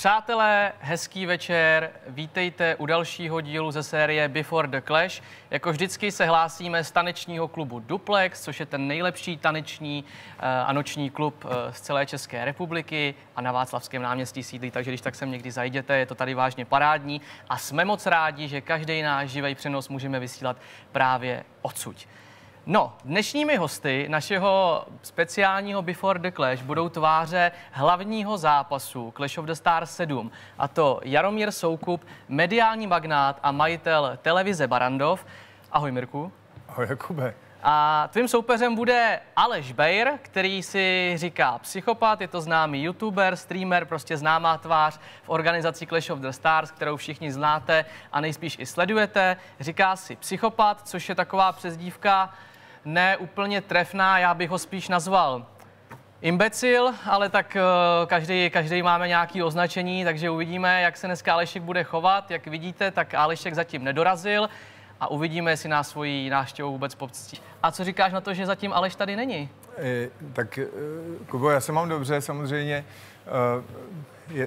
Přátelé, hezký večer, vítejte u dalšího dílu ze série Before the Clash. Jako vždycky se hlásíme z tanečního klubu Duplex, což je ten nejlepší taneční a noční klub z celé České republiky a na Václavském náměstí sídlí, takže když tak sem někdy zajděte, je to tady vážně parádní a jsme moc rádi, že každý náš živý přenos můžeme vysílat právě odsud. No, dnešními hosty našeho speciálního Before the Clash budou tváře hlavního zápasu Clash of the Stars 7, a to Jaromír Soukup, mediální magnát a majitel televize Barrandov. Ahoj Mirku. Ahoj Jakube. A tvým soupeřem bude Aleš Bejr, který si říká Psychopat, je to známý youtuber, streamer, prostě známá tvář v organizaci Clash of the Stars, kterou všichni znáte a nejspíš i sledujete. Říká si Psychopat, což je taková přezdívka ne úplně trefná, já bych ho spíš nazval imbecil, ale tak každý máme nějaké označení, takže uvidíme, jak se dneska Alešek bude chovat. Jak vidíte, tak Alešek zatím nedorazil a uvidíme, jestli nás svojí návštěvou vůbec poctí. A co říkáš na to, že zatím Aleš tady není? Tak, Kubo, já se mám dobře, samozřejmě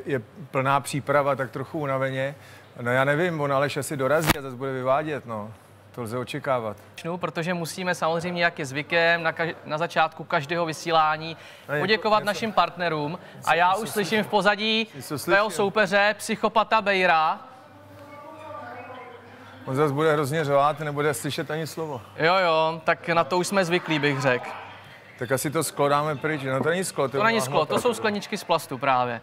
je plná příprava, tak trochu unaveně. No já nevím, on Aleš asi dorazí a zase bude vyvádět, no. To lze očekávat. Protože musíme samozřejmě, jak je zvykem, na začátku každého vysílání poděkovat našim partnerům. A já už slyším v pozadí svého soupeře, Psychopata Bejra. On zase bude hrozně řvát, nebude slyšet ani slovo. Jo, tak na to už jsme zvyklí, bych řekl. Tak asi to sklo dáme pryč. No to není sklo. To není sklo, to jsou skleničky z plastu právě.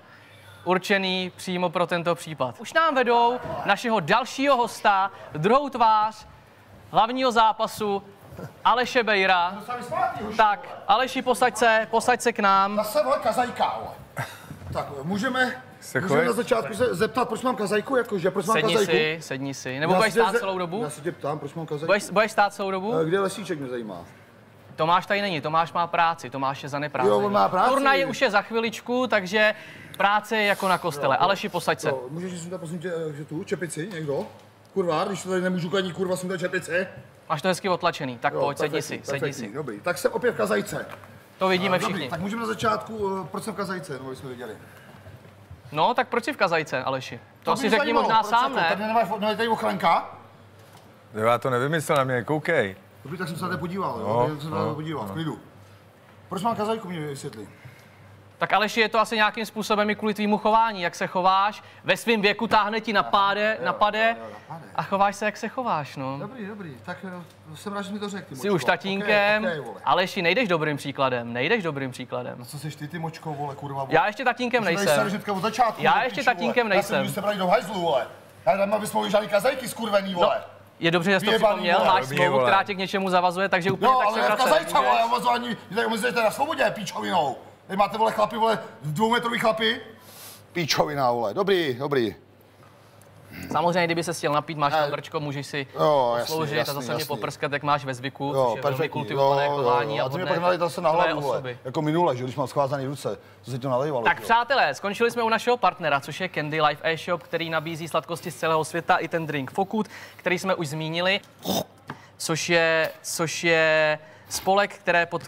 Určený přímo pro tento případ. Už nám vedou našeho dalšího hosta, druhou tvář hlavního zápasu, Aleše Bejra. Tak, Aleši, posaď se k nám. Zase vole kazajka, Tak, můžeme na začátku se zeptat, proč mám kazajku, jakože, proč mám kazajku? Sedni si. Nebo budeš stát celou dobu? Já se tě ptám, proč mám kazajku? Budeš stát celou dobu? Kde je Lesíček, mě zajímá. Tomáš tady není, Tomáš má práci, Tomáš je zaneprázdněný. Jo, on má práci. Turnaj už je za chviličku, takže práce je jako na kostele. Aleši, posaď se. Můžeš sundat, prosím tě, že tu čepici, někdo? Kurva, když to tady nemůžu ani kurva sundat čepici. Máš to hezky otlačený, tak pojď, sedni si. Dobrý, tak jsem opět v kazajce. To vidíme všichni. Dobrý, tak můžeme na začátku, proč jsem v kazajce, no, jsme viděli. No, tak proč jsi v kazajce, Aleši? To si řekni možná sám, ne? Tady nemáš tady ochranka? Já to nevymyslel, na mě, koukej. Dobrý, tak jsem se tady podíval, jo, jsem se tady podíval, v klidu. Proč mám kazajku, mě vysvětli? Tak Aleši, je to asi nějakým způsobem i kvůli tvýmu chování, jak se chováš. Ve svém věku táhne ti napade a chováš se, jak se chováš, no. Dobrý, tak jsem rád, že mi to řekl, ty Jsi už tatínkem, okay, Aleši, nejdeš dobrým příkladem. No co seš ty močko, vole, kurva, vole. Já ještě tatínkem nejsem. Já ještě tatínkem nejsem. Já jsem brali do hajzlu, vole. Já tam abys mohli žádný kazajky skurvený, vole. No, je dobře, že jsi to připomněl, máš smlouvu, která tě k něčemu zavazuje, takže úplně tak se vracet. No, ale v kazajce, vole, omazování, omezujete na svobodě, píčovinou. Tady máte, vole, chlapi, vole, dvoumetrový chlapi. Píčovina, vole, dobrý. Samozřejmě, kdyby se chtěl napít, máš tam brčko, můžeš si posloužit a zase mě poprskat, jak máš ve zvyku, což je velmi kultivované chování a vhodné tvoje osoby. Jako minule, že když mám schvázaný ruce, co se to nalejvalo. Tak přátelé, skončili jsme u našeho partnera, což je Candy Life e-shop, který nabízí sladkosti z celého světa i ten drink Fokut, který jsme už zmínili, což je spolek,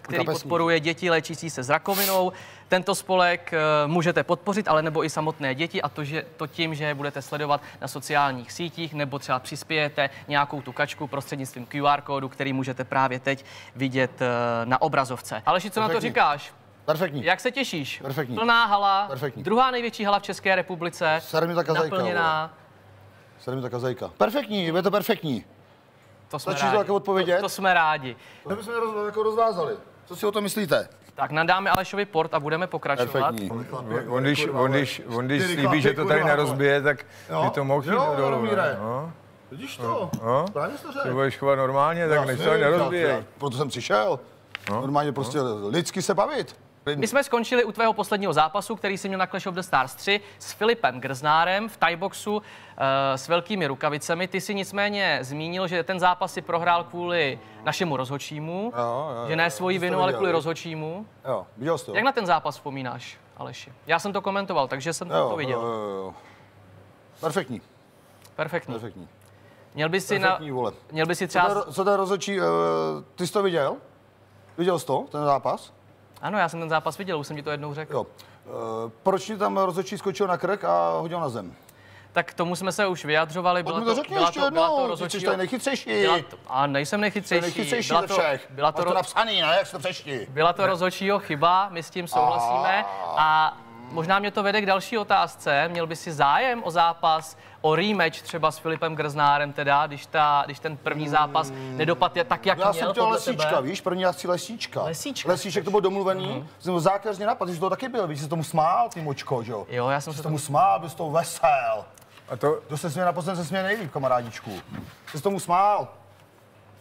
který podporuje děti léčící se s rakovinou. Tento spolek můžete podpořit, ale nebo i samotné děti, a to tím, že budete sledovat na sociálních sítích, nebo třeba přispějete nějakou tu kačku prostřednictvím QR kódu, který můžete právě teď vidět na obrazovce. Aleši, co na to říkáš? Perfektní. Jak se těšíš? Perfektní. Plná hala, Perfektní. Druhá největší hala v České republice, naplněná. Sere mi ta kazajka. Perfektní, je to perfektní. To jsme rádi. To odpovědět? To jsme rádi. My jsme jako rozvázali. Co si o tom myslíte? Tak nadáme Alešovi port a budeme pokračovat. Perfektní. On když slíbí, že to tady nerozbije, tak by to mohl jít dolů. Vidíš to? Správně jsi to řekl. Ty budeš chovat normálně, tak než to nerozbije. Proto jsem přišel. Normálně prostě lidsky se bavit. My jsme skončili u tvého posledního zápasu, který jsi měl na Clash of the Stars 3 s Filipem Grznárem v thaiboxu s velkými rukavicemi. Ty si nicméně zmínil, že ten zápas si prohrál kvůli našemu rozhodčímu, že ne svoji vinu, ale kvůli rozhodčímu. Jo, viděl jsi to. Jak na ten zápas vzpomínáš, Aleši? Já jsem to komentoval, takže jsem to viděl. Perfektní. Perfektní. Měl by si třeba... Co ten rozhodčí, ty jsi to viděl? Viděl jsi to, ten zápas? Ano, já jsem ten zápas viděl, už jsem ti to jednou řekl. Jo. Proč ti tam rozhodčí skočil na krk a hodil na zem? Tak k tomu jsme se už vyjadřovali. Pojď mi to řekni ještě jednou, ty jsi tady nejchytřejší. A nejsem nejchytřejší. Nejchytřejší ze všech. Byla to, máš to napsaný, ne? Jak se to přečti? Byla to rozhodčího chyba, my s tím souhlasíme. A možná mě to vede k další otázce. Měl by si zájem o zápas, o rematch třeba s Filipem Grznárem, teda, když ten první zápas nedopadl tak, jak měl. Já jsem chtěl Lesíčka, víš, první akci Lesíčka. Lesíček to byl domluvený, jsem zákeřně napad, že to taky byl, víš, jsi tomu smál, ty močko, že jo? Jo, já jsem se tomu smál, byl z toho vesel. A to... Kdo se směje naposled, se směje nejlíp, kamarádičku. Jsi tomu smál.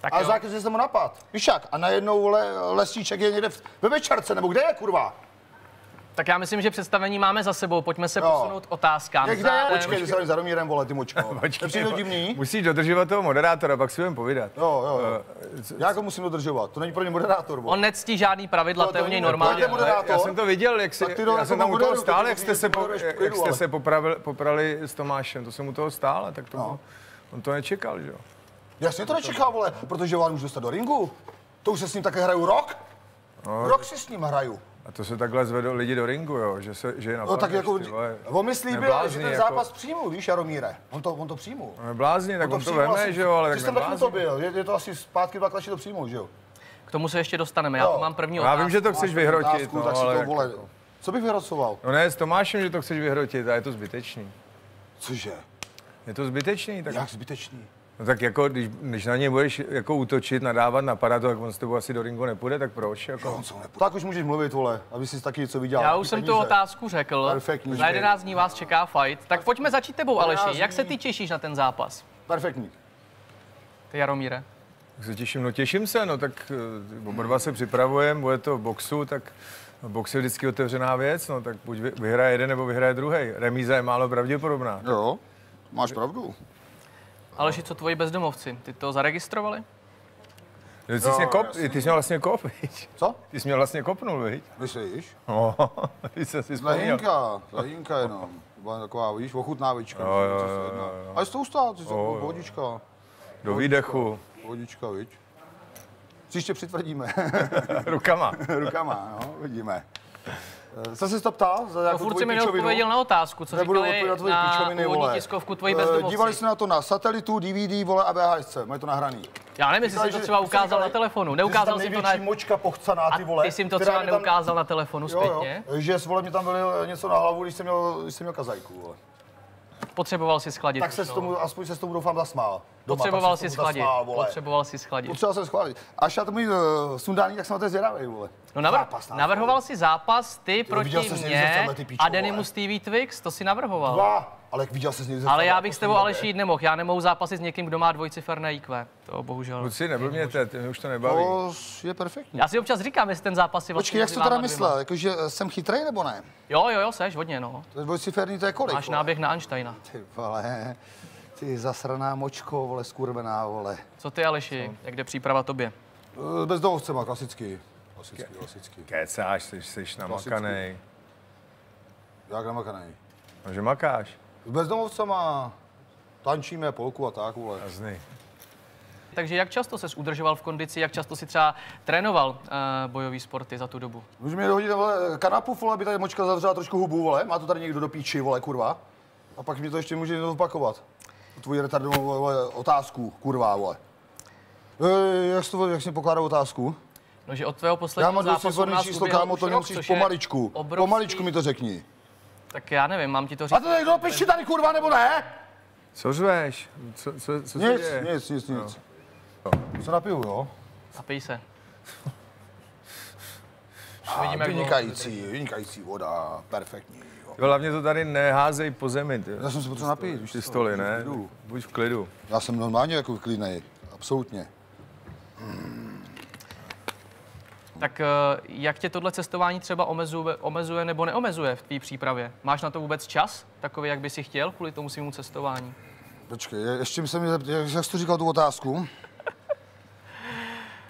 Tak a zákeřně jsem mu napad. Víš jak? A najednou Lesíček je někde ve Večerce, nebo kde je, kurva? Tak já myslím, že představení máme za sebou. Pojďme se posunout otázkám. Kde je? Počkej, ty za Romírem, vole, ty močko. Počkej, musíš dodržovat toho moderátora, pak si budeme povídat. Jo. Já ho musím dodržovat, to není pro ně moderátor. On nectí žádný pravidla, to je u něj normálně. Já jsem to viděl, jak já jsem tam u toho stál, jak jste se poprali s Tomášem, to jsem u toho stál, tak to, on to nečekal, že jo? Jasně to nečekal, vole, protože vám už dostat do ringu. To už se s ním také hraju rok. Rok si s ním hraju. A to se takhle zvedou lidi do ringu, jo? Že je no tak jako, on mi slíbil, že ten zápas přijmu, víš, Jaromíre. On to přijmu. Neblázni, tak on to veme, že jo, ale tak neblázni. To byl, je to asi zpátky 2 klaši to přijmu, že jo. K tomu se ještě dostaneme, já tu mám první otázku. Já vím, že to chceš vyhrotit, no, ale... Co bych vyhrocoval? No ne, s Tomášem, že to chceš vyhrotit, a je to zbytečný. Cože? Je to zbytečný, tak... Jak zbytečný? No tak jako, když na něj budeš jako útočit, nadávat, napadat, tak on s tebou asi do ringu nepůjde, tak proč? Jako? Tak už můžeš mluvit, vole, aby si taky něco viděl. Já už jsem tu otázku řekl. Perfektní. Za 11 dní vás čeká fight. Tak pojďme začít tebou, Aleši. Jak se ty těšíš na ten zápas? Perfektní. Ty, Jaromíre? Jak se těším? No těším se, no tak oba dva se připravujeme, bude to v boxu, tak box je vždycky otevřená věc, no tak buď vyhraje jeden, nebo vyhraje druhý. Remíza je málo pravděpodobná. Jo, máš pravdu. Aleši, co tvoji bezdomovci? Ty to zaregistrovali? Ty jsi mě vlastně kop, viď? Co? Ty jsi mě vlastně kopnul, viď? Myslíš? No, ty jsi si vzpomněl. Lehinka jenom. Byla taková, víš, ochutnávička. Jo. A je to ustát, ty to pohodička. Do výdechu. Pohodička, viď? Příště přitvrdíme. Rukama, no, vidíme. Co jsi to ptal? No furt si mi neodpověděl na otázku, co říkali na původní tiskovku tvojí bezdomovci. Dívali se na to na satelitu, DVD, vole, a VHS, mají to nahraný. Já nevím, jestli jsi to třeba ukázal na telefonu. Neukázal jsi to na... močka pochcaná, ty vole. A ty jsi to třeba neukázal na telefonu zpětně? Jo, že vole, mě tam bylo něco na hlavu, když jsem měl kazajku, vole. Potřeboval si schladit. Tak se s tomu, aspoň se s tomu doufám zasmál. Potřeboval si schladit. Potřeboval jsem schladit. Až já to můj sundání, tak jsem na to zvědavej, vole. No navrhoval si zápas ty proti mně a Denimu Stevie Twix, to si navrhoval. 2, ale jak viděl jsi někdy. Ale já bych s tebou Aleši jít nemohl. Já nemohu zápasit s někým, kdo má dvojciferné IQ. To bohužel. Kluci, neblbněte, mě už to nebaví. To je perfektní. Já si občas říkám, jestli ten zápas je vlastně. Počkej, jak jsi to teda myslel? Jakože jsem chytrej nebo ne? Jo, seš hodně, no. To je dvojciferný, to je kolik? Máš náběh na Einsteina. Ty vole, ty zasraná močko, vole, skurvená, vole. Co ty, Aleši, jak jde příprava tobě? Bezdomovcema, klasicky. Kecáš, jsi namakanej. Jak namakanej? No, že makáš. S bezdomovcema tančíme polku a tak, vole. Jasný. Takže jak často ses udržoval v kondici, jak často si třeba trénoval bojový sporty za tu dobu? Můžu mi dohodit, vole, kanapu, vole, aby tady močka zavřela trošku hubu, vole. Má to tady někdo do píči, vole, kurva. A pak mi to ještě může někdo opakovat. Tvoji retardovou, vole, otázku, kurva, vole. Jak jsi pokládal otázku? No, že od tvého posledního zápasu nás číslo, kámo, to nemusíš pomaličku. Obrovský... Pomaličku mi to řekni. Tak já nevím, mám ti to říct. A to někdo do píči tady, kurva, nebo ne? Co řveš? Co se děje? Nic. No. Co napiju, jo? Napij se. Vynikající voda, perfektní. Jo, hlavně to tady neházej po zemi. Ty. Já jsem si potřeba napít. Ty stoly, ne? Buď v klidu. Já jsem normálně jako klidnej, absolutně. Tak jak tě tohle cestování třeba omezuje nebo neomezuje v tvý přípravě? Máš na to vůbec čas, takový, jak by si chtěl, kvůli tomu svému cestování? Počkej, ještě jsem jak jsi to říkal tu otázku?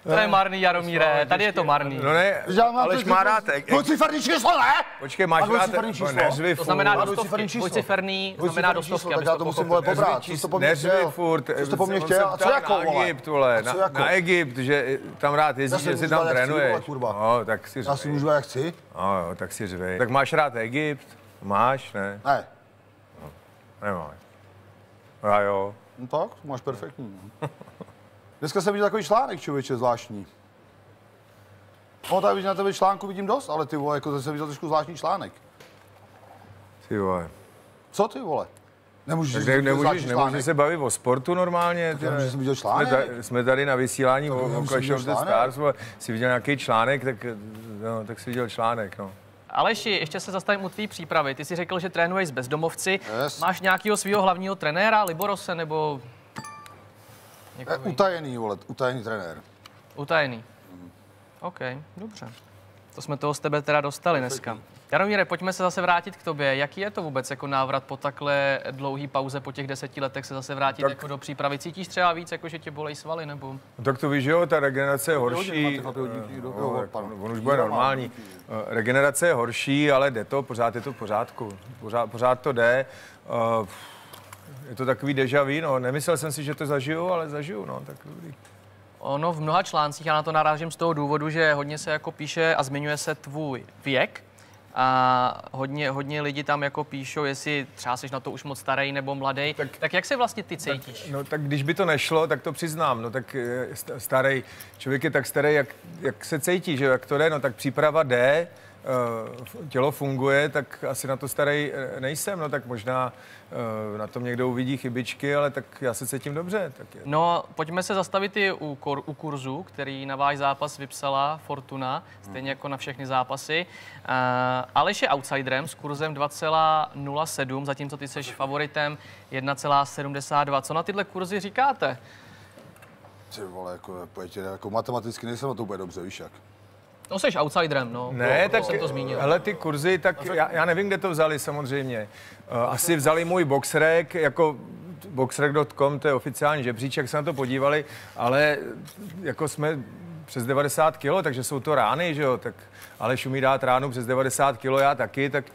To je marný, Jaromíre, tady je to marný. No ne, Aleš má rád. Dvojciferný číslo, ne? Počkej, máš rád. Neřvi To znamená furt. dvojciferný, znamená do stovky, Tak já to musím, vole, pobrat. Co jsi to po mně Neřvi chtěl? furt. Co jsi to po mně chtěl? A co jako, Na vole? Egypt, vole. A co jako? Na Egypt, že tam rád jezdíš, Já že si si tam můžu dát, jak chci, trénuješ. vole, kurva. No, tak si Já si řvej. můžu, jak chci? No jo, tak si řvej. Tak máš rád Egypt? Máš, ne? Ne. Nemáš. A jo. No tak, máš perfektní. No. Dneska jsem viděl takový článek, člověče, zvláštní. No, tady na tebe článku vidím dost, ale ty vole, jako jsem viděl trošku zvláštní článek. Ty vole. Co ty vole? Nemůžeš, Tak nemůžeš se bavit o sportu normálně. Já že jsem viděl článek. Jsme tady na vysílání o Clash viděl of the článek. Stars. Jsi viděl nějaký článek, tak jsi viděl článek, no. Aleši, ještě se zastavím u tvý přípravy. Ty jsi řekl, že trénuješ s bezdomovci. Yes. Máš nějakého svého hlavního trenéra, Liborose, nebo... Utajený, vole, utajený trenér. Utajený. OK, dobře. To jsme toho z tebe teda dostali dneska. Jaromíre, pojďme se zase vrátit k tobě. Jaký je to vůbec jako návrat po takhle dlouhý pauze, po těch 10 letech se zase vrátit Tak- jako do přípravy? Cítíš třeba víc, jako že tě bolej svaly, nebo... No tak to víš, že jo, ta regenerace je horší. máte hodinky, On už bude normální. Regenerace je horší, ale jde to, pořád je to v pořádku. Pořád to jde. Je to takový déjà vu, no. Nemyslel jsem si, že to zažiju, ale zažiju, no, tak dobrý. Ono v mnoha článcích, já na to narážím z toho důvodu, že hodně se jako píše a zmiňuje se tvůj věk. A hodně lidi tam jako píšou, jestli třeba jsi na to už moc starý nebo mladý. Tak jak se vlastně ty cítíš? No tak když by to nešlo, tak to přiznám. No tak starý člověk je tak starý, jak se cítí, že jak to jde, no tak příprava jde, tělo funguje, tak asi na to starý nejsem, no tak možná na tom někdo uvidí chybičky, ale tak já se cítím dobře. Tak je. No, pojďme se zastavit i u kurzu, který na váš zápas vypsala Fortuna, stejně jako na všechny zápasy. Aleš je outsiderem s kurzem 2,07, zatímco ty jsi favoritem 1,72. Co na tyhle kurzy říkáte? Ty vole, jako matematicky nejsem na to úplně dobře, víš jak. No, jsi outsiderem, no. Ne, tak jsem to zmínil. hele, ty kurzy, tak já nevím, kde to vzali samozřejmě. Asi vzali můj Boxrec, jako boxrec.com, to je oficiální žebříček, se na to podívali, ale jako jsme přes 90 kilo, takže jsou to rány, že jo, tak Aleš umí dát ránu přes 90 kilo, já taky, tak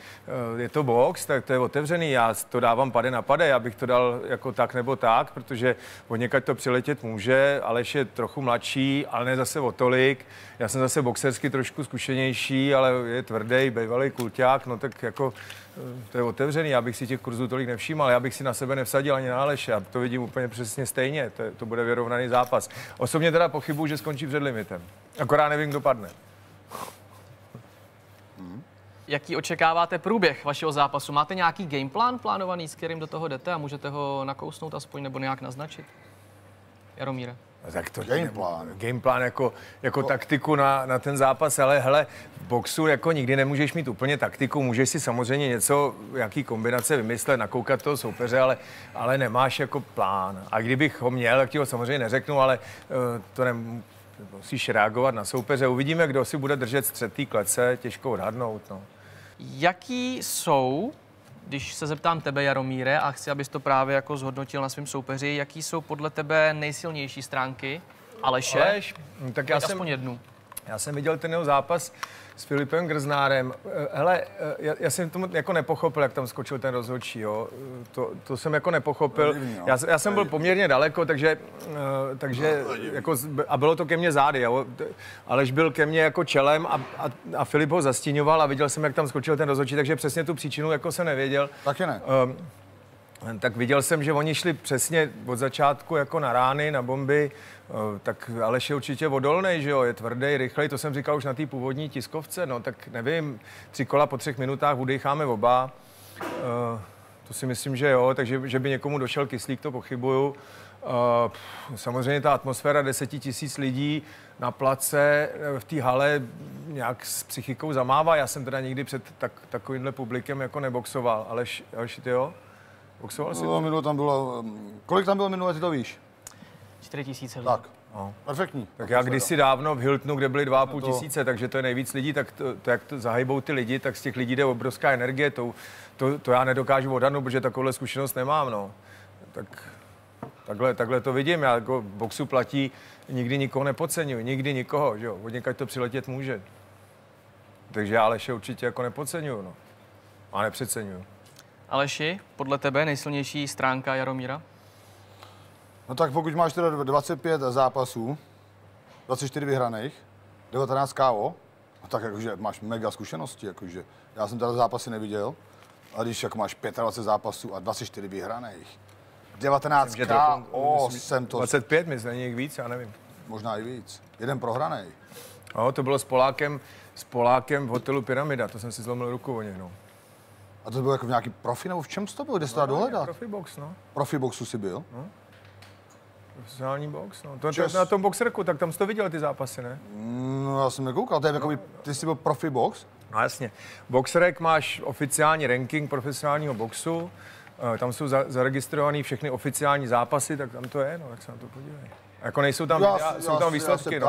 je to box, tak to je otevřený, já to dávám pade na pade, já bych to dal jako tak nebo tak, protože od někaď to přiletět může, Aleš je trochu mladší, ale ne zase o tolik, já jsem zase boxersky trošku zkušenější, ale je tvrdý, bývalý kulťák, no tak jako to je otevřený, já bych si těch kurzů tolik nevšímal, já bych si na sebe nevsadil ani na Aleše, já to vidím úplně přesně stejně, to bude vyrovnaný zápas. Osobně teda pochybuju, že skončí před limitem, akorát nevím, kdo padne. Jaký očekáváte průběh vašeho zápasu? Máte nějaký gameplan plánovaný, s kterým do toho jdete a můžete ho nakousnout aspoň nebo nějak naznačit? Jaromíre. Tak to Gameplan. Gameplan jako taktiku na ten zápas, ale hele, v boxu jako nikdy nemůžeš mít úplně taktiku, můžeš si samozřejmě něco, jaký kombinace vymyslet, nakoukat toho soupeře, ale nemáš jako plán. A kdybych ho měl, tak ti ho samozřejmě neřeknu, ale to musíš reagovat na soupeře. Uvidíme, kdo si bude držet střed té klece, těžko odhadnout. No. Jaký jsou, když se zeptám tebe, Jaromíre, a chci, abys to právě jako zhodnotil na svém soupeři, jaký jsou podle tebe nejsilnější stránky Aleše? Aleš, tak aspoň jednu. Já jsem viděl ten jeho zápas s Filipem Grznárem. Hele, já jsem tomu jako nepochopil, jak tam skočil ten rozhodčí, jo. To jsem jako nepochopil. Já jsem byl poměrně daleko, takže jako, a bylo to ke mně zády, jo. Aleš byl ke mně jako čelem a Filip ho zastíňoval a viděl jsem, jak tam skočil ten rozhodčí, takže přesně tu příčinu jako jsem nevěděl. Taky ne. Tak viděl jsem, že oni šli přesně od začátku jako na rány, na bomby, tak Aleš je určitě odolnej, že jo, je tvrdý, rychlej, to jsem říkal už na té původní tiskovce, no tak nevím, 3 kola po 3 minutách udejcháme oba, to si myslím, že jo, takže že by někomu došel kyslík, to pochybuju. Samozřejmě ta atmosféra 10 000 lidí na place v té hale nějak s psychikou zamává, já jsem teda nikdy před takovýmhle publikem jako neboxoval, Aleš, ty jo? Boxoval jsi? No, minule tam bylo, kolik tam bylo minule, ty to víš? 4 000 lidí. Tak, No. perfektní. Tak já kdysi dávno v Hiltonu, kde byly 2 500, takže to je nejvíc lidí, tak to jak to zahybou ty lidi, tak z těch lidí jde obrovská energie, to já nedokážu odhadnout, protože takovouhle zkušenost nemám, no. Tak Takhle to vidím. Já jako v boxu platí, nikdy nikoho nepodceňuji, nikdy nikoho, že jo. Od někaď to přiletět může. Takže já Aleše určitě jako nepodceňuju, no. A nepřeceňuju. Aleši, podle tebe nejsilnější stránka Jaromíra? No tak pokud máš teda 25 zápasů, 24 vyhraných, 19 KO, no tak jakože máš mega zkušenosti, jakože. Já jsem teda zápasy neviděl, a když jako máš 25 zápasů a 24 vyhraných, 19 KO jsem to... 25, myslím, není jich víc, já nevím. Možná i víc. Jeden prohranej. No, to bylo s Polákem v hotelu Pyramida, to jsem si zlomil ruku o něj, no. A to bylo jako v nějaký profi, nebo v čem jsi to byl, kde jsi to dá dohledat? Profi box, no. Profi boxu jsi byl? No. Profesionální box, no. To je na tom boxerku, tak tam jsi to viděl, ty zápasy, ne? No, já jsem nekoukal, to je jako, ty jsi byl profi box? No jasně. Boxerek máš oficiální ranking profesionálního boxu, tam jsou zaregistrované všechny oficiální zápasy, tak tam to je, no, tak se na to podívej. Jako nejsou tam videa, jsou tam výsledky,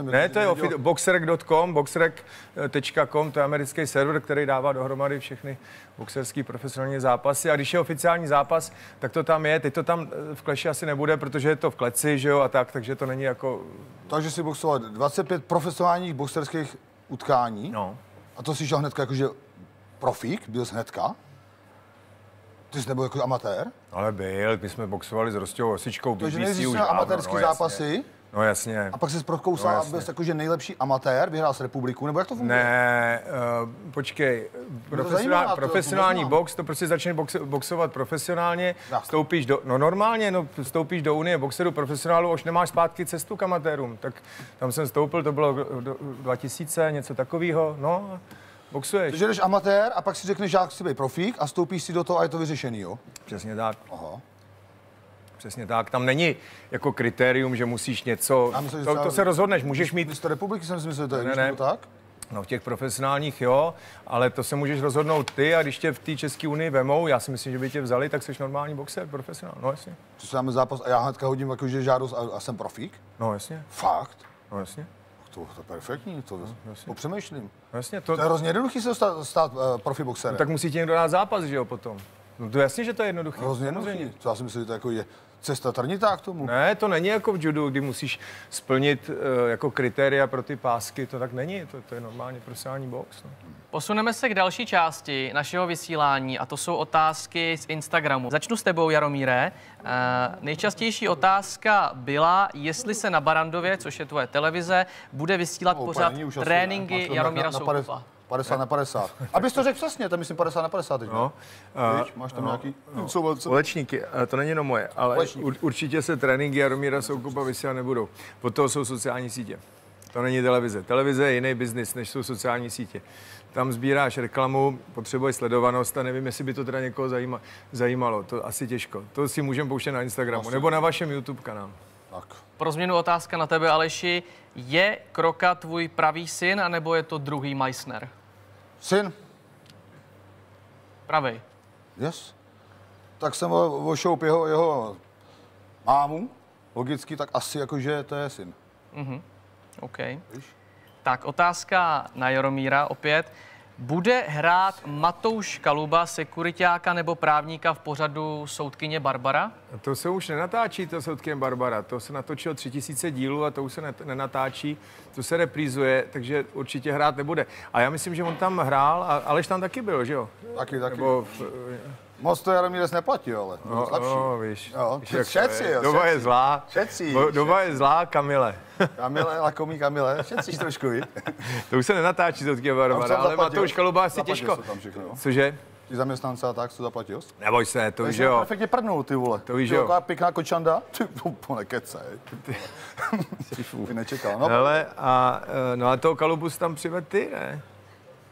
ne, to je boxerek.com, boxerek.com, to je americký server, který dává dohromady všechny boxerský profesionální zápasy a když je oficiální zápas, tak to tam je, teď to tam v Clashi asi nebude, protože je to v kleci, že jo, a tak, takže to není jako... Takže si boxoval 25 profesionálních boxerských utkání, no. A to si šel hnedka jakože profík, byl jsi hnedka? Ty jsi nebyl jako amatér? Ale byl, my jsme boxovali s Rostou Osičkou, takže nejdřív jsi amatérský zápasy. No jasně. A pak jsi prokousal a byl jsi jakože nejlepší amatér, vyhrál s republiku, nebo jak to funguje? Ne, počkej, profesionální box, to prostě začne boxovat profesionálně, vstoupíš do, no normálně, no vstoupíš do Unie boxerů profesionálu, už nemáš zpátky cestu k amatérům, tak tam jsem vstoupil, to bylo 2000, něco takového, no. Boxuješ. Takže jdeš amatér a pak si řekneš, že chci být profík a stoupíš si do toho a je to vyřešený, jo? Přesně tak. Aha. Přesně tak. Tam není jako kritérium, že musíš něco... Myslím, to se rozhodneš, můžeš mít... Místo republiky jsem si myslel, že to je ne. Tak? No v těch profesionálních jo, ale to se můžeš rozhodnout ty a když tě v té České unii vemou, já si myslím, že by tě vzali, tak jsi normální boxer, profesionál, no jasně. To se dáme zápas a já hnedka hodím jakože žádost a jsem profík? No jasně. Fakt? No jasně. To je perfektní, to popřemýšlím. Jasně, to je hrozně jednoduchý se stát profi boxerem. No, tak musí ti někdo dát zápas, že jo, potom. No to jasně, že to je jednoduchý. Hrozně jednoduchý. Já si myslím, že to jako je cesta trnitá k tomu. Ne, to není jako v judu, kdy musíš splnit jako kritéria pro ty pásky, to tak není, to je normálně profesionální box. No. Posuneme se k další části našeho vysílání a to jsou otázky z Instagramu. Začnu s tebou, Jaromíre. Nejčastější otázka byla, jestli se na Barrandově, což je tvoje televize, bude vysílat pořád tréninky Jaromíra Soukupa. 50/50. Abys to řekl přesně, to myslím 50/50 teď. No. Máš tam nějaký... Společníky, to není jenom moje, ale určitě se tréninky Jaromíra Soukupa vysílat nebudou. Pod toho jsou sociální sítě. To není televize. Televize je jiný biznis, než jsou sociální sítě. Tam sbíráš reklamu, potřebuješ sledovanost a nevím, jestli by to teda někoho zajímalo. To asi těžko. To si můžeme pouštět na Instagramu nebo na vašem YouTube kanálu. Tak. Pro změnu otázka na tebe, Aleši. Je Kroka tvůj pravý syn, anebo je to druhý Meissner? Syn. Pravej. Yes. Tak jsem ošoup jeho mámu, logicky, tak asi jakože to je syn. OK. Tak otázka na Jaromíra opět. Bude hrát Matouš Kaluba sekuriťáka nebo právníka v pořadu Soudkyně Barbara? To se už nenatáčí, to Soudkyně Barbara. To se natočilo 3000 dílů a to už se nenatáčí. To se reprízuje, takže určitě hrát nebude. A já myslím, že on tam hrál, a Aleš tam taky byl, že jo? Taky. Moc to Jaromíres neplatí, ale no, víš. Jo, šetři, jo. Doba je zlá. Šetří. Doba je zlá, Kamile. Kamile, lakomý Kamile, šetříš trošku, víš? To už se nenatáčí Soudkyně Barbara, ale Matouš Kaluba asi těžko. Cože? Ty zaměstnance a tak, co zaplatil? Neboj se, to víš, jo. Perfektně prdnul, ty vole. To víš, jo. Taková pěkná kočanda. Ty nekecej. Ty nečekal, no. Hele, no a toho Kalubu tam přived ty, ne?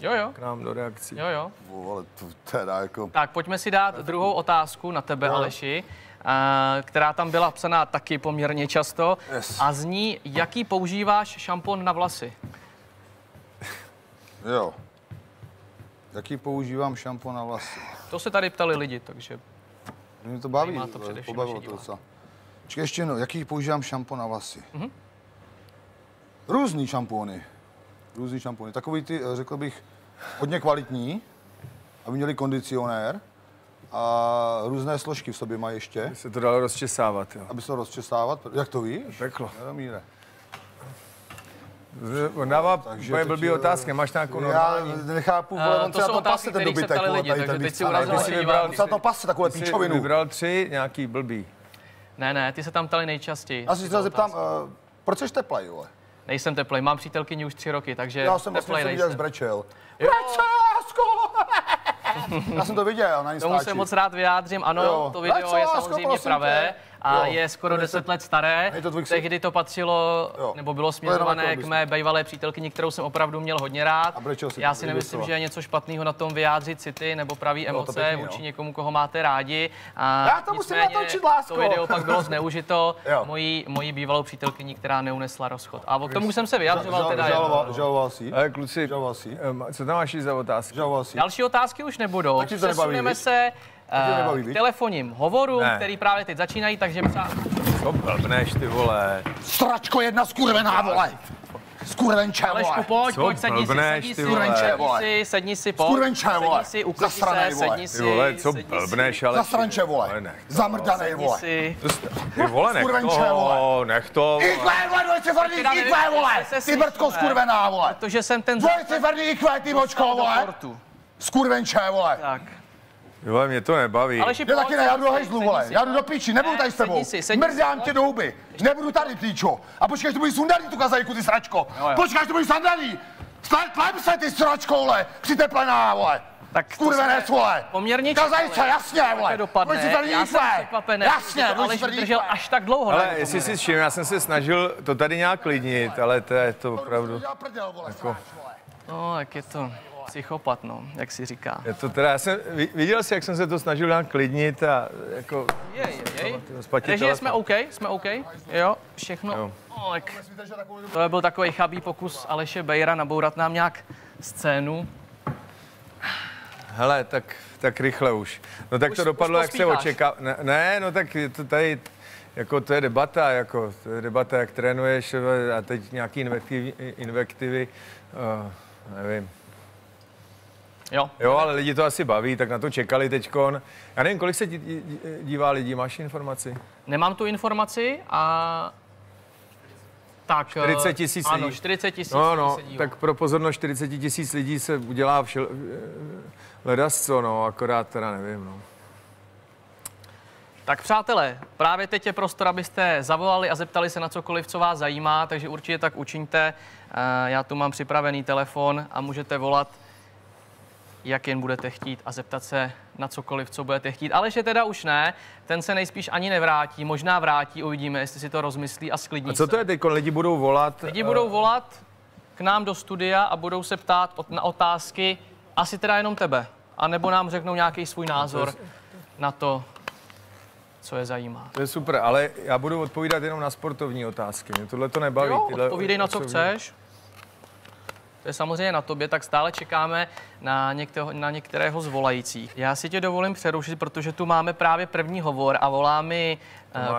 Jo. K nám do reakcí. Jo. Ale to teda jako... Tak pojďme si dát druhou otázku na tebe, Aleši, která tam byla psaná taky poměrně často. Yes. A zní, jaký používáš šampon na vlasy? Jo. Jaký používám šampon na vlasy? To se tady ptali lidi, takže... Mě to baví, to pobavilo to docela. Počkej, ještě jednou, jaký používám šampon na vlasy? Různý šampony. Takový ty, řekl bych, hodně kvalitní, aby měli kondicionér. A různé složky v sobě mají ještě. By se to dalo rozčesávat, jo. Aby se to rozčesávat. Jak to víš? Peklo. Míre. On dává moje blbý otázky, máš nějakou normální? Já nechápu, vole, on se na tom pase ten dobytek, vole, tady ten teď si víc. urazil si naše vybral- diváky. On se na tom pase takové Ty jsi píčovinu. vybral 3 nějaký blbý. Ne, ty se tam ptali nejčastěji. Já se zeptám, proč jsi teplej, vole? Nejsem teplej, mám přítelkyni už 3 roky, takže Já jsem vlastně teplej viděl, jak nejsem. zbrečel. Brečásko! Já jsem to viděl na Tomu Instači. se moc rád vyjádřím, ano, Jo. to video je samozřejmě pravé a Jo. je skoro 10 let staré. Je to tvůj Tehdy to patřilo, Jo. nebo bylo jenom směřované jako k mé bývalé přítelkyni, kterou jsem opravdu měl hodně rád. A brečel si Já tam, si i nemyslím, docela. že je něco špatného na tom vyjádřit city nebo pravý to emoce pěkný, vůči no. někomu, koho máte rádi. A Já to musím nicméně natočit, lásko. To video pak bylo zneužito Jo. mojí bývalou přítelkyni, která neunesla rozchod. A k tomu jsem se vyjadřoval teda. Žaloval si? Ale kluci, Žaloval si? co tam máš za otázky? Žaloval si? Další otázky už nebudou. Taky to nebaví, Přesuneme viď? se to nebaví, k viď? telefonním hovorům, Ne. který právě teď začínají, takže Co blbneš, ty vole? Stračko jedna skurvená, vole! Skurvenče, Alešku, vole! pojď, Co pojď, sedni si, blbneš, sedni ty si, vole? sedni si, pojď. Skurvenče, vole! Sedni si, uklidni Zasranej, se, vole. sedni Ty si. vole, co sedni si, blbneš, ale... Zasranče, vole! nech to. Zamrdanej, sedni vole! si. Ty vole, nech Skurvenče, to, vole. nech to. Ikve, vole, dvojciferný Teda nevím, ikve, vole! jestli se Ty brdko slyšíme. skurvená, vole! Protože jsem ten Dvojciferný ikve, ty močko, do vole! portu. Skurvenče, vole! Tak. Ty vole, mě to nebaví. Aleši, Já taky ne, já jdu do sedni hejzlu, si, vole. sedni Já si. jdu do píči, nebudu Ne, tady s tebou. sedni si, sedni si. Mrdám tě do huby. Nebudu tady, píčo. A počkej, až to budeš sundaný, tu kazajku, ty sračko. Jo. Počkej, až to budeš sundaný. Klep se, ty sračko, vole. Přiteplená, vole. Tak to Skurvenec, jsme vole. poměrně Kazajce, čekali. jasně, Jak to vole. dopadne. Dvojciferný Já jsem ikve. překvapený, Jasně, že to Aleš dvojciferný vydržel ikve. až tak dlouho. Ale ne? jestli si s čím, já jsem se snažil to tady nějak klidnit, ale to je to opravdu... Já prdel, vole, Jako- sráč, vole. No, jak je to psychopat, no, jak si říká. Je to teda, já jsem viděl si, jak jsem se to snažil nějak klidnit a jako... Jej. Spatě Režie, telefon. jsme OK? Jo, všechno. Jo. No, tak to byl takový chabý pokus Aleše Bejra nabourat nám nějak scénu. Hele, tak rychle už. No tak Už- to už dopadlo, jak se pospícháš. očekává. Ne, no tak je to tady, jako to je debata, jak trénuješ a teď nějaký invektivy, nevím. Jo, ale lidi to asi baví, tak na to čekali teďkon. Já nevím, kolik se dívá lidí, máš informaci? Nemám tu informaci a... Tak, 40 000 ano, lidí. 40 000 No, se dívá. tak pro pozornost 40 000 lidí se udělá ledasco, no, akorát teda nevím, no. Tak přátelé, právě teď je prostor, abyste zavolali a zeptali se na cokoliv, co vás zajímá, takže určitě tak učiňte. Já tu mám připravený telefon a můžete volat, jak jen budete chtít a zeptat se na cokoliv, co budete chtít. Ale že teda už ne, ten se nejspíš ani nevrátí, možná vrátí, uvidíme, jestli si to rozmyslí a sklidní A co to je teď? Lidi budou volat? Lidi budou volat k nám do studia a budou se ptát na otázky, asi teda jenom tebe, a nebo nám řeknou nějaký svůj názor na to, co je zajímá. To je super, ale já budu odpovídat jenom na sportovní otázky. Mě tohle to nebaví. Jo, tyhle odpovídej na co osobní. chceš. To je samozřejmě na tobě, tak stále čekáme na některého z volajících. Já si tě dovolím přerušit, protože tu máme právě první hovor a volá mi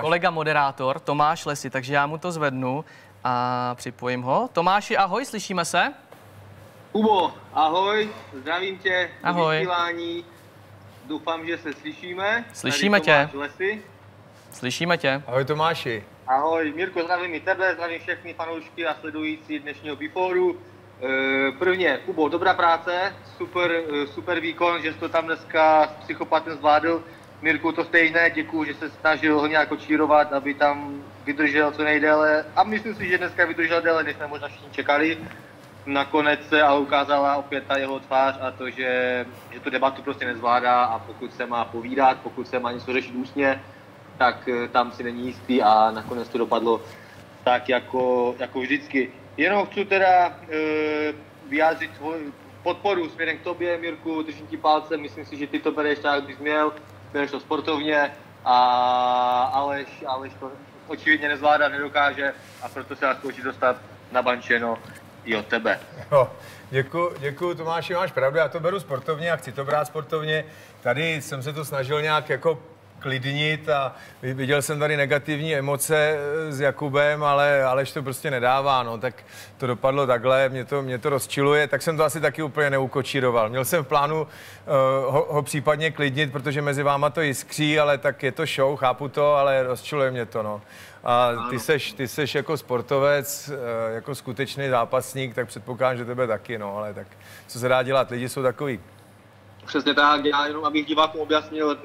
kolega moderátor Tomáš Lesy, takže já mu to zvednu a připojím ho. Tomáši, ahoj, slyšíme se? Kubo, ahoj, zdravím tě. Ahoj. Vysílání. Doufám, že se slyšíme. Slyšíme Tady tě. Tomáš Lesy. Slyšíme tě. Ahoj Tomáši. Ahoj, Mirko, zdravím i tebe, zdravím všechny fanoušky a sledující dnešního Beforeu. Prvně, Kubo, dobrá práce, super výkon, že jsi to tam dneska s psychopatem zvládl. Mirku, to stejné, děkuju, že se snažil ho nějak kočírovat, aby tam vydržel co nejdéle. A myslím si, že dneska vydržel déle, než jsme možná všichni čekali. Nakonec se ale ukázala opět ta jeho tvář a to, že tu debatu prostě nezvládá a pokud se má povídat, pokud se má něco řešit ústně, tak tam si není jistý a nakonec to dopadlo tak jako vždycky. Jenom chci teda vyjádřit svoji podporu směrem k tobě, Mirku, držím ti palce, myslím si, že ty to bereš tak, jak bys měl, bereš to sportovně a Aleš to očividně nezvládá, nedokáže a proto se nás zkouší dostat na bančeno i od tebe. Jo, děkuju Tomáši, máš pravdu, já to beru sportovně a chci to brát sportovně. Tady jsem se to snažil nějak jako klidnit a viděl jsem tady negativní emoce s Jakubem, ale Aleš to prostě nedává, no, tak to dopadlo takhle, mě to rozčiluje, tak jsem to asi taky úplně neukočíroval. Měl jsem v plánu ho případně klidnit, protože mezi váma to jiskří, ale tak je to show, chápu to, ale rozčiluje mě to, no. A ty seš jako sportovec, jako skutečný zápasník, tak předpokládám, že tebe taky, no, ale tak co se dá dělat, lidi jsou takový. Přesně tak, já jenom abych divákům objasnil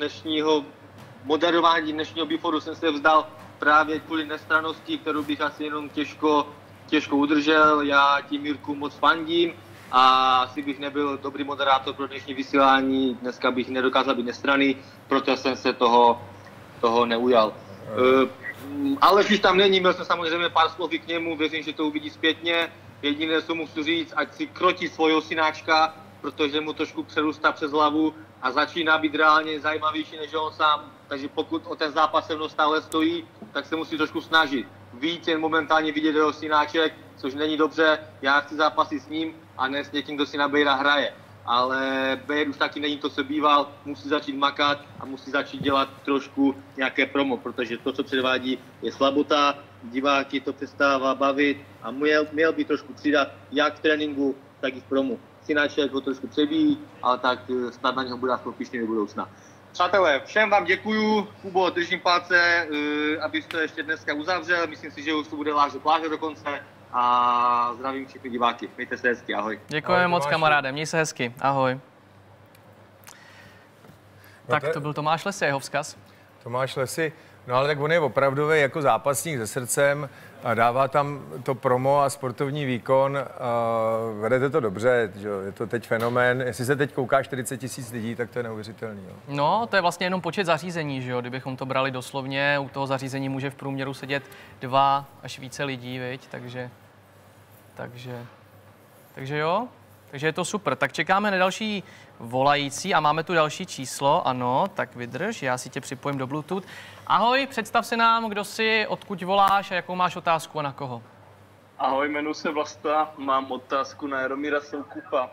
moderování dnešního Beforu jsem se vzdal právě kvůli nestrannosti, kterou bych asi jenom těžko udržel. Já tím Jirku moc fandím a asi bych nebyl dobrý moderátor pro dnešní vysílání, dneska bych nedokázal být nestranný, proto jsem se toho neujal. Ale když tam není, měl jsem samozřejmě pár slov k němu, věřím, že to uvidí zpětně. Jediné, co mu chci říct, ať si krotí svojho synáčka, protože mu trošku přerůstá přes hlavu a začíná být reálně zajímavější než on sám. Takže pokud o ten zápas se mnou stále stojí, tak se musí trošku snažit. Víc jen momentálně vidět jeho synáček, což není dobře. Já chci zápasit s ním a ne s někým, kdo si na Bejra hraje. Ale Bejr už taky není to, co býval, musí začít makat a musí začít dělat trošku nějaké promo, protože to, co předvádí, je slabota, diváky to přestává bavit a měl by trošku přidat jak v tréninku, tak i v promu. Synáček ho trošku přebíjí, ale tak snad na něho bude aspoň pišný do budoucna. Přátelé, všem vám děkuju, Kubo, držím palce, abyste ještě dneska uzavřel, myslím si, že už to bude Lážo Pláže dokonce a zdravím všechny diváky, mějte se hezky, ahoj. Děkujeme moc, kamaráde, měj se hezky, ahoj. Tak to byl Tomáš Lesy, jeho vzkaz. Tomáš Lesy, no ale tak on je opravdový jako zápasník se srdcem a dává tam to promo a sportovní výkon. Vedete to dobře, že je to teď fenomén. Jestli se teď kouká 40 000 lidí, tak to je neuvěřitelný. Jo. No, to je vlastně jenom počet zařízení, že jo? Kdybychom to brali doslovně, u toho zařízení může v průměru sedět 2 až více lidí, viď? Takže jo, takže je to super. Tak čekáme na další volající a máme tu další číslo, ano, tak vydrž, já si tě připojím do Bluetooth. Ahoj, představ se nám, kdo jsi, odkud voláš a jakou máš otázku a na koho. Ahoj, jmenuji se Vlasta, mám otázku na Jaromíra Soukupa.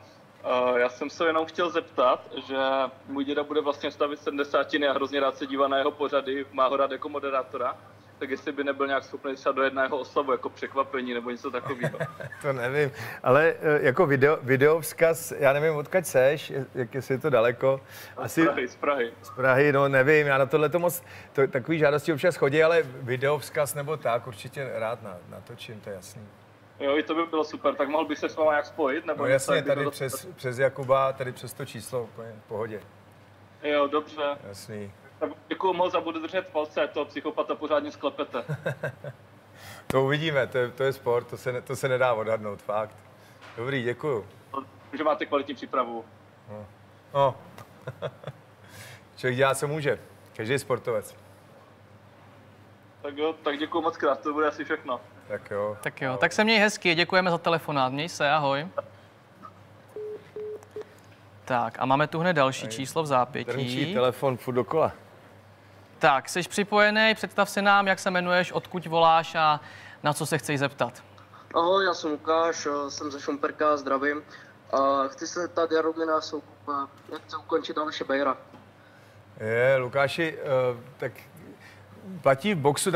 Já jsem se jenom chtěl zeptat, že můj děda bude vlastně stavit 70 a hrozně rád se dívá na jeho pořady, má ho rád jako moderátora. Tak jestli by nebyl nějak schopný třeba dojet na jeho oslavu jako překvapení nebo něco takového. To nevím, ale jako videovzkaz, já nevím, odkud seš, jestli je to daleko. Asi z Prahy. Z Prahy, no nevím, já na tohleto moc, takový žádosti občas chodí, ale videovzkaz nebo tak, určitě rád natočím, to je jasný. Jo, i to by bylo super, tak mohl bych se s váma nějak spojit? Nebo no jasně, tady přes Jakuba, tady přes to číslo, úplně v pohodě. Jo, dobře. Jasný. Tak děkuju moc a budu držet palce, toho psychopata pořádně sklepete. To uvidíme, to je sport, to se nedá odhadnout, fakt. Dobrý, děkuju. Že máte kvalitní přípravu. No. Člověk dělá, co může. Každý je sportovec. Tak jo, tak děkuju moc krát, to bude asi všechno. Tak jo. Tak jo, tak se měj hezky, děkujeme za telefonát, měj se, ahoj. Tak a máme tu hned další číslo v zápětí. Trnčí telefon furt dokola. Tak, jsi připojený, představ se nám, jak se jmenuješ, odkud voláš a na co se chceš zeptat. Ahoj, já jsem Lukáš, jsem ze Šumperka, zdravím. Chci se zeptat Jaromíra Soukupa, jak chce ukončit Aleše Bejra. Lukáši, tak platí v boxu,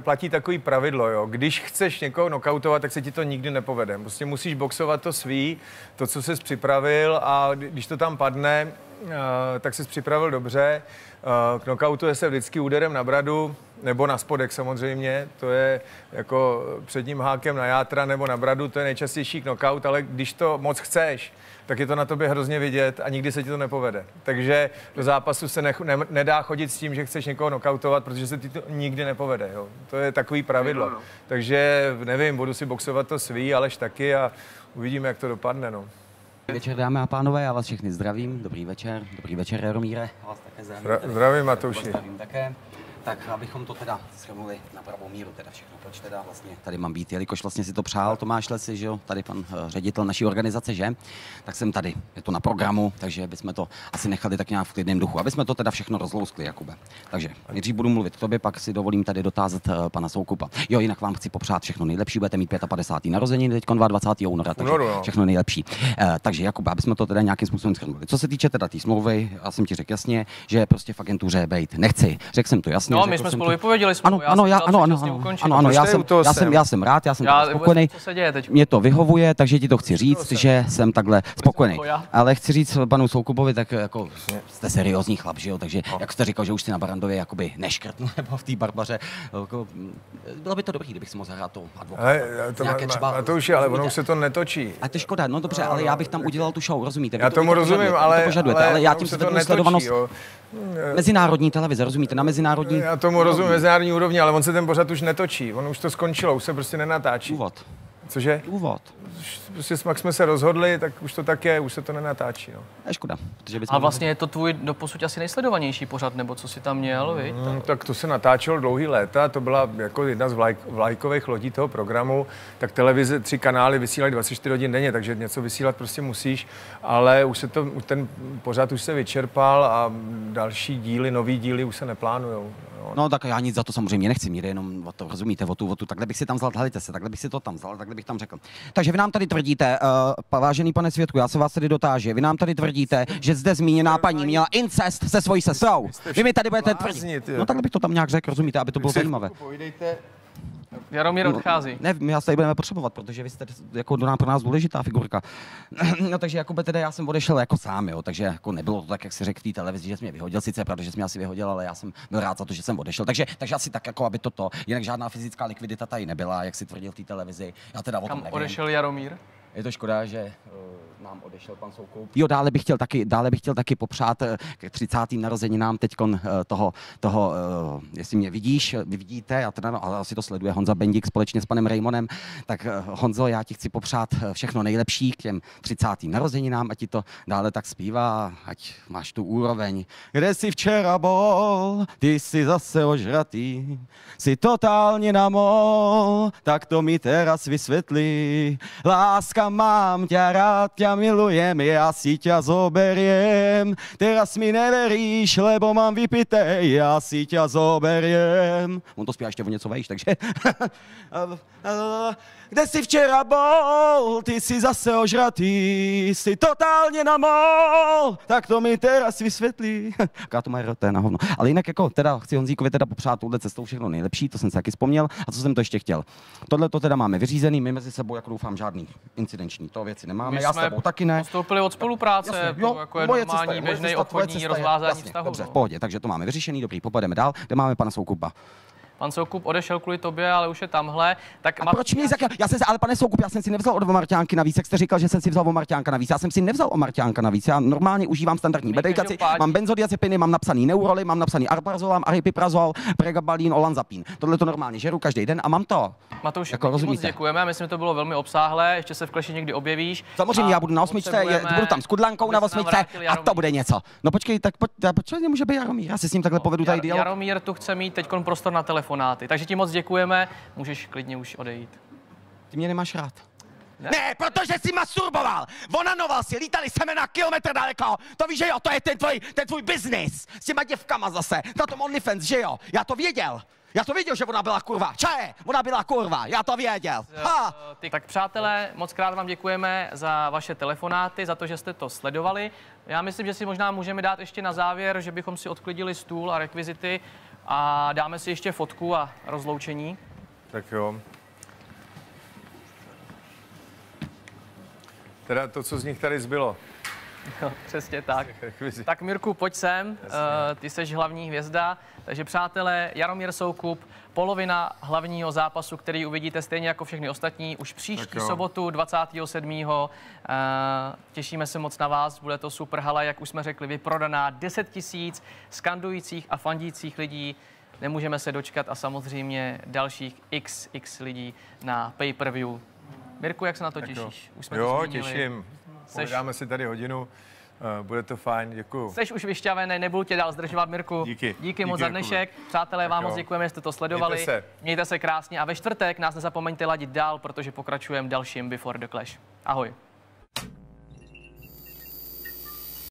platí takový pravidlo, jo. Když chceš někoho nokautovat, tak se ti to nikdy nepovede. Prostě musíš boxovat to svý, to, co jsi připravil a když to tam padne, tak jsi připravil dobře. Knokautuje se vždycky úderem na bradu nebo na spodek samozřejmě. To je jako předním hákem na játra nebo na bradu, to je nejčastější knockout, ale když to moc chceš, tak je to na tobě hrozně vidět a nikdy se ti to nepovede. Takže do zápasu se nedá chodit s tím, že chceš někoho nokautovat, protože se ti to nikdy nepovede. Jo. To je takový pravidlo. Takže nevím, budu si boxovat to svý, Aleš taky a uvidíme, jak to dopadne. No. Dobrý večer, dámy a pánové, já vás všechny zdravím. Dobrý večer Jaromíre. Já vás také zdravím. Zdravím, Matouši. Zdravím také. Tak abychom to teda shrnuli na pravou míru, teda všechno, proč teda vlastně tady mám být, jelikož vlastně si to přál Tomáš Lesi, že jo, tady pan ředitel naší organizace, že? Tak jsem tady, je to na programu, takže bychom to asi nechali tak nějak v klidném duchu, aby jsme to teda všechno rozlouskli, Jakube. Takže nejdřív budu mluvit k tobě, pak si dovolím tady dotázat pana Soukupa. Jo, jinak vám chci popřát všechno nejlepší, budete mít 55. narozeniny, teď 22. února, takže všechno nejlepší. Takže Jakube, aby jsme to teda nějakým způsobem shrnuli. Co se týče teda té smlouvy, já jsem ti řekl jasně, že prostě v agentuře bejt nechci. Řekl jsem to jasně. No, my jsme spolu vypověděli smlouvu. Ano, já jsem rád, já jsem spokojený. Co se děje teď? Mě to vyhovuje, takže ti to chci říct, že jsem takhle spokojený. Ale chci říct panu Soukupovi, tak jako jste seriózní chlap, že jo, takže jak jste říkal, že už si na Barandově jakoby neškrtnul nebo v té Barbaře, jako, bylo by to dobrý, kdybych si mohl zahrát tu advokáta. To už je, ale ono už se to netočí. A to je škoda, no dobře, ale já bych tam udělal tu show, rozumíte? Já tomu rozumím, ale já tím se to sledovanost mezinárodní televize, rozumíte, na mezinárodní. Já tomu rozumím, mezinárodní úrovni, ale on se ten pořad už netočí, on už to skončilo, už se prostě nenatáčí. Důvod. Cože? Důvod. Prostě jak jsme se rozhodli, tak už to tak je, už se to nenatáčí. No. Je škoda. A vlastně je to tvůj doposud asi nejsledovanější pořad, nebo co si tam měl, viď? Tak to se natáčelo dlouhý léta, to byla jako jedna z vlajkových lodí toho programu, tak televize, 3 kanály vysílají 24 hodin denně, takže něco vysílat prostě musíš, ale už ten pořad už se vyčerpal a další díly, nový díly už se neplánujou. No tak já nic za to samozřejmě nechci, míře jenom o to, rozumíte, o tu, takhle bych si tam vzal, hledajte se, takhle bych si to tam vzal, takhle bych tam řekl. Takže vy nám tady tvrdíte, vážený pane Světku, já se vás tady dotáži, vy nám tady tvrdíte, že zde zmíněná paní měla incest se svojí sestrou. Vy mi tady budete tvrdit. No takhle bych to tam nějak řekl, rozumíte, aby to bylo zajímavé. Jaromír odchází. Ne, my vás tady budeme potřebovat, protože vy jste jako pro nás důležitá figurka. No takže jako teda já jsem odešel jako sám, jo, takže jako nebylo to tak, jak si řekl v té televizi, že jsi mě vyhodil, sice pravda, že jsi mě asi vyhodil, ale já jsem byl rád za to, že jsem odešel. Takže asi tak jako aby toto, jinak žádná fyzická likvidita tady nebyla, jak si tvrdil v té televizi. Já teda o tom nevím. Odešel Jaromír? Je to škoda, že nám odešel pan Soukup. Jo, dále bych chtěl taky popřát k 30. narozeninám teďkon toho, jestli mě vidíš, vy vidíte, já teda, ale asi to sleduje Honza Bendik společně s panem Raymonem, tak Honzo, já ti chci popřát všechno nejlepší k těm 30. narozeninám, ať ti to dále tak zpívá, ať máš tu úroveň. Kde jsi včera bol, ty jsi zase ožratý, jsi totálně namol, tak to mi teraz vysvětlí. Láska, mám ťa rád, ťa milujem, ja si ťa zoberiem. Teraz mi neveríš, lebo mám vypité, ja si ťa zoberiem. On to zpívá ještě o něco vejš, takže... Kde jsi včera bol, ty jsi zase ožratý, jsi totálně namol, tak to mi teraz vysvětlí. Jaká to má roté na hovno. Ale jinak jako teda chci Honzíkovi teda popřát touhle cestou všechno nejlepší, to jsem se taky vzpomněl. A co jsem to ještě chtěl? Tohle to teda máme vyřízený, my mezi sebou, jako doufám, žádný incidenční to věci nemáme. Já s tebou taky ne. Postoupili od spolupráce, jasně, to jako je normální, běžný obchodní rozvázání vztahu. Dobře, v pohodě, takže to máme vyřešený, dobrý, popojedeme dál, kde máme pana Soukupa. Pan Soukup odešel kvůli tobě, ale už je tamhle. Tak a proč mě ale pane Soukup, já jsem si nevzal od Marťánky navíc, jak jste říkal, že jsem si vzal o Marťánka navíc. Já jsem si nevzal o Marťánka navíc. Já normálně užívám standardní medikaci, mám benzodiazepiny, mám napsaný Neuroly, mám napsaný Ariprazol, Aripiprazol, Pregabalin, Olanzapin. Tohle to normálně žeru každý den a mám to. Matouš, jako moc děkujeme, myslím, že to bylo velmi obsáhlé, ještě se v Kleši někdy objevíš. Samozřejmě já budu na 8, budu tam s Kudlankou na 8 a to bude něco. No počkej, tak počkej, může být Jaromír. Já si s ním takhle povedu tady dialog. Jaromír tu chce mít teďkon prostor na telefonáty, takže ti moc děkujeme, můžeš klidně už odejít. Ty mě nemáš rád. Ne, protože jsi masturboval, onanoval si, lítali semena kilometr daleko, to víš, že jo, to je ten tvůj biznis, s těma děvkama zase, na tom OnlyFans, že jo, já to věděl, že ona byla kurva, čaje, ona byla kurva, já to věděl. Ha! Tak přátelé, moc krát vám děkujeme za vaše telefonáty, za to, že jste to sledovali. Já myslím, že si možná můžeme dát ještě na závěr, že bychom si odklidili stůl a rekvizity a dáme si ještě fotku a rozloučení. Tak jo. Teda to, co z nich tady zbylo. Jo, přesně tak. Tak Mirku, pojď sem, ty seš hlavní hvězda. Takže přátelé, Jaromír Soukup, polovina hlavního zápasu, který uvidíte stejně jako všechny ostatní, už příští sobotu 27. Těšíme se moc na vás, bude to super hala, jak už jsme řekli, vyprodaná 10 000 skandujících a fandících lidí. Nemůžeme se dočkat a samozřejmě dalších x lidí na pay-per-view. Mirku, jak se na to těšíš? Už jsme to zmínili. Těším. Povídáme si tady hodinu. Bude to fajn, děkuju. Jsi už vyšťavený, nebudu tě dál zdržovat, Mirku. Díky Moc za dnešek. Přátelé, vám moc děkujeme, že jste to sledovali. Mějte se krásně a ve čtvrtek nás nezapomeňte ladit dál, protože pokračujeme dalším Before the Clash. Ahoj.